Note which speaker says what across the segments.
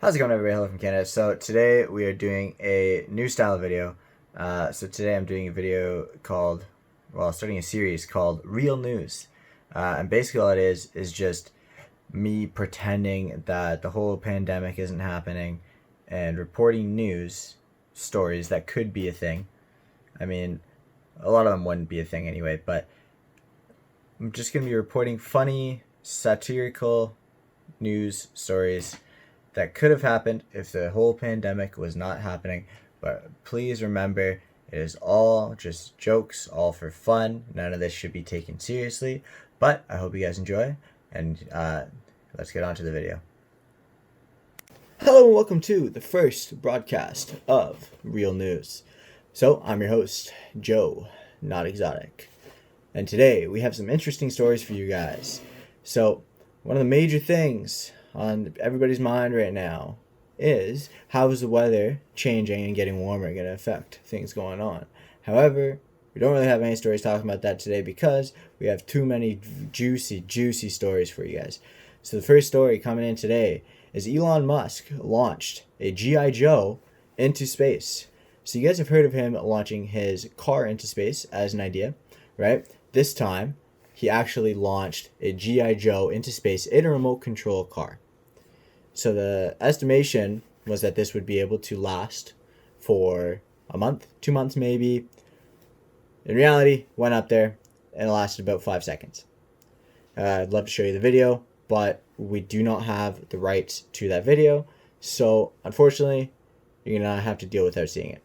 Speaker 1: How's it going, everybody? Hello from Canada. So today we are doing a new style video. So today I'm doing a video called, starting a series called Real News. And basically all it is just me pretending that the whole pandemic isn't happening and reporting news stories that could be a thing. I mean, a lot of them wouldn't be a thing anyway, but I'm just going to be reporting funny, satirical news stories that could have happened if the whole pandemic was not happening. But please remember, it is all just jokes, all for fun. None of this should be taken seriously. But I hope you guys enjoy, and let's get on to the video. Hello and welcome to the first broadcast of Real News. So I'm your host, Joe, not exotic. And today we have some interesting stories for you guys. So one of the major things on everybody's mind right now is how is the weather changing and getting warmer going to affect things going on. However, we don't really have any stories talking about that today because we have too many juicy stories for you guys. So the first story coming in today is Elon Musk launched a G.I. Joe into space. So you guys have heard of him launching his car into space as an idea, right? This time, he actually launched a G.I. Joe into space in a remote control car. So the estimation was that this would be able to last for a month, 2 months maybe. In reality, went up there and it lasted about 5 seconds. I'd love to show you the video, but we do not have the rights to that video. So unfortunately, you're going to have to deal without seeing it.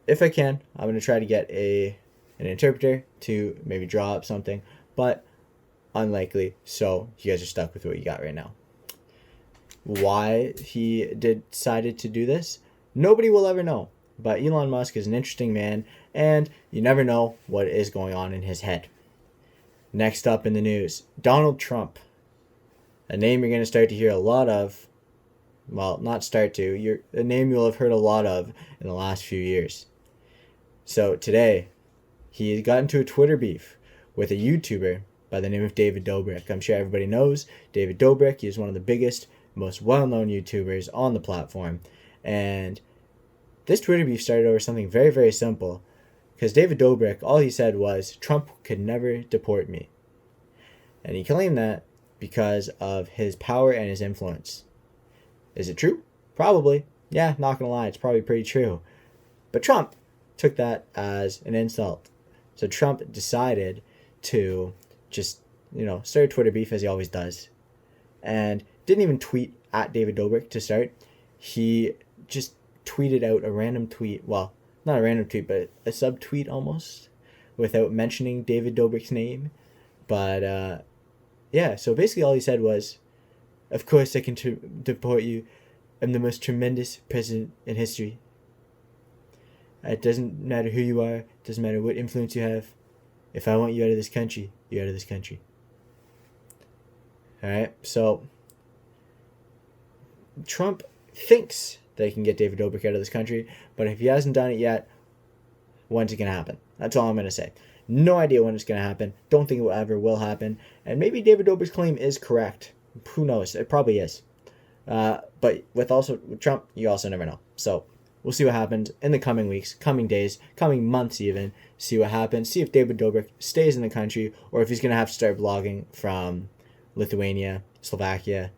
Speaker 1: If I can, I'm going to try to get an interpreter to maybe draw up something, but unlikely. So you guys are stuck with what you got right now. Why he decided to do this, nobody will ever know. But Elon Musk is an interesting man, and you never know what is going on in his head. Next up in the news, Donald Trump. A name you're going to start to hear a lot of. Well, not start to. A name you'll have heard a lot of in the last few years. So today, he got into a Twitter beef with a YouTuber by the name of David Dobrik. I'm sure everybody knows David Dobrik. He is one of the biggest, most well-known YouTubers on the platform. And this Twitter beef started over something very, very simple. Because David Dobrik, all he said was, Trump could never deport me. And he claimed that because of his power and his influence. Is it true? Probably. Yeah, not gonna lie, it's probably pretty true. But Trump took that as an insult. So Trump decided to just, start a Twitter beef as he always does. And didn't even tweet at David Dobrik to start. He just tweeted out a random tweet. Well, not a random tweet, but a subtweet almost, without mentioning David Dobrik's name. But yeah, so basically all he said was, of course I can deport you. I'm the most tremendous president in history. It doesn't matter who you are. It doesn't matter what influence you have. If I want you out of this country, you're out of this country. Alright, so Trump thinks that he can get David Dobrik out of this country, but if he hasn't done it yet, when's it going to happen? That's all I'm going to say. No idea when it's going to happen. Don't think it will happen. And maybe David Dobrik's claim is correct. Who knows? It probably is. But with Trump, you also never know. So we'll see what happens in the coming weeks, coming days, coming months even. See what happens. See if David Dobrik stays in the country or if he's going to have to start vlogging from Lithuania, Slovakia.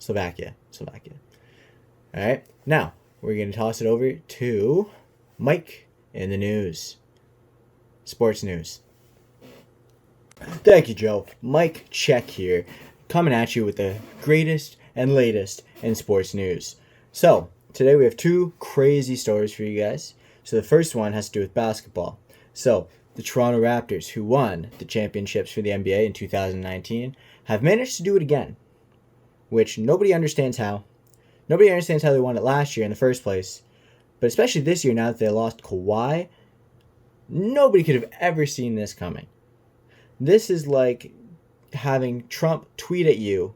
Speaker 1: All right. Now, we're going to toss it over to Mike in the news. Sports news. Thank you, Joe. Mike Check here, coming at you with the greatest and latest in sports news. So, today we have two crazy stories for you guys. So the first one has to do with basketball. So, the Toronto Raptors, who won the championships for the NBA in 2019, have managed to do it again, which nobody understands how. Nobody understands how they won it last year in the first place. But especially this year, now that they lost Kawhi, nobody could have ever seen this coming. This is like having Trump tweet at you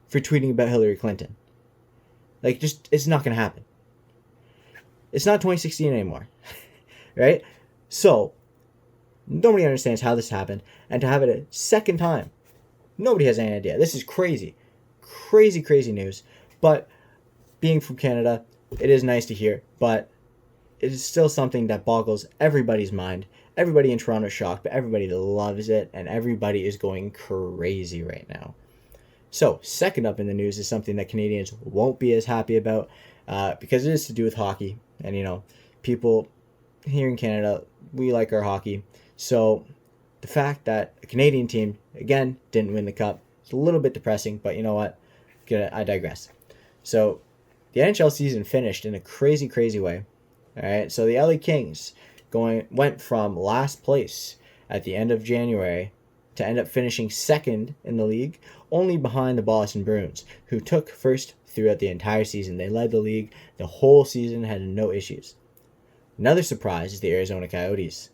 Speaker 1: for tweeting about Hillary Clinton. It's not going to happen. It's not 2016 anymore. Right? So, nobody understands how this happened. And to have it a second time, nobody has any idea. This is crazy. Crazy news. But being from Canada, it is nice to hear, but it is still something that boggles everybody's mind. Everybody in Toronto is shocked, but everybody loves it, and everybody is going crazy right now. So, second up in the news is something that Canadians won't be as happy about because it is to do with hockey. And, people here in Canada, we like our hockey. So, the fact that a Canadian team, again, didn't win the cup, it's a little bit depressing, but you know what? I digress. So, the NHL season finished in a crazy, crazy way. All right, so the LA Kings went from last place at the end of January to end up finishing second in the league, only behind the Boston Bruins, who took first throughout the entire season. They led the league the whole season, had no issues. Another surprise is the Arizona Coyotes,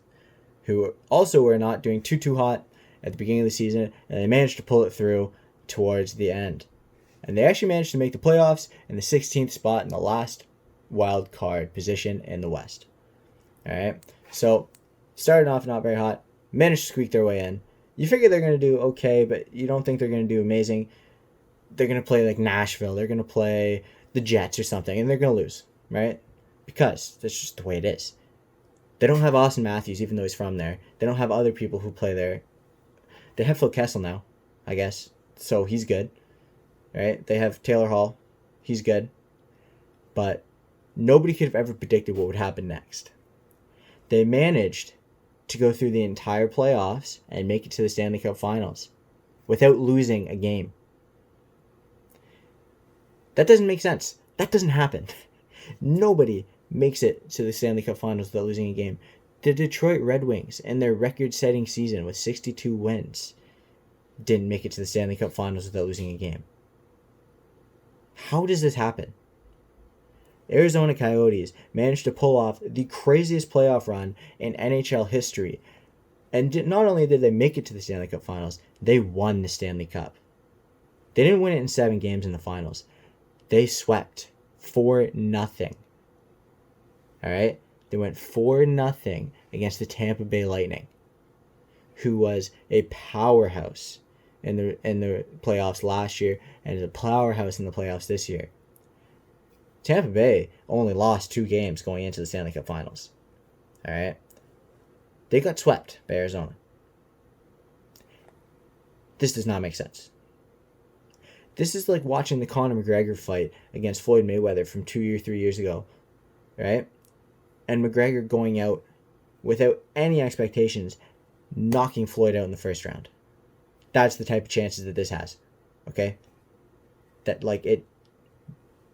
Speaker 1: who also were not doing too hot at the beginning of the season, and they managed to pull it through towards the end. And they actually managed to make the playoffs in the 16th spot in the last wild card position in the West. All right, so started off not very hot, managed to squeak their way in. You figure they're going to do okay, but you don't think they're going to do amazing. They're going to play like Nashville. They're going to play the Jets or something, and they're going to lose, right? Because that's just the way it is. They don't have Austin Matthews, even though he's from there. They don't have other people who play there. They have Phil Kessel now, I guess, so he's good, right? They have Taylor Hall. He's good. But nobody could have ever predicted what would happen next. They managed to go through the entire playoffs and make it to the Stanley Cup Finals without losing a game. That doesn't make sense. That doesn't happen. Nobody makes it to the Stanley Cup Finals without losing a game. The Detroit Red Wings, in their record-setting season with 62 wins, didn't make it to the Stanley Cup Finals without losing a game. How does this happen? Arizona Coyotes managed to pull off the craziest playoff run in NHL history. And not only did they make it to the Stanley Cup Finals, they won the Stanley Cup. They didn't win it in 7 games in the finals. They swept 4-0. All right? They went 4-0 against the Tampa Bay Lightning, who was a powerhouse in the playoffs last year and is a powerhouse in the playoffs this year. Tampa Bay only lost 2 games going into the Stanley Cup Finals. All right? They got swept by Arizona. This does not make sense. This is like watching the Conor McGregor fight against Floyd Mayweather from 2 or 3 years ago, right? And McGregor going out without any expectations, knocking Floyd out in the first round. That's the type of chances that this has, okay? That, like, it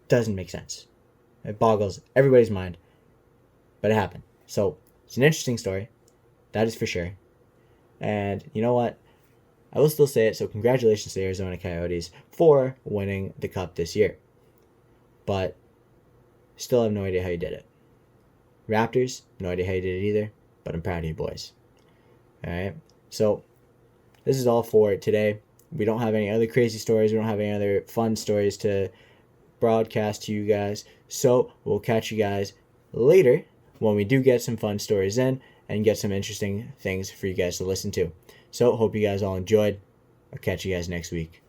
Speaker 1: doesn't make sense. It boggles everybody's mind, but it happened. So, it's an interesting story. That is for sure. And you know what? I will still say it, so congratulations to the Arizona Coyotes for winning the Cup this year. But still have no idea how you did it. Raptors, no idea how you did it either, but I'm proud of you boys. Alright? So, this is all for today. We don't have any other crazy stories. We don't have any other fun stories to broadcast to you guys. So, we'll catch you guys later when we do get some fun stories in and get some interesting things for you guys to listen to. So, hope you guys all enjoyed. I'll catch you guys next week.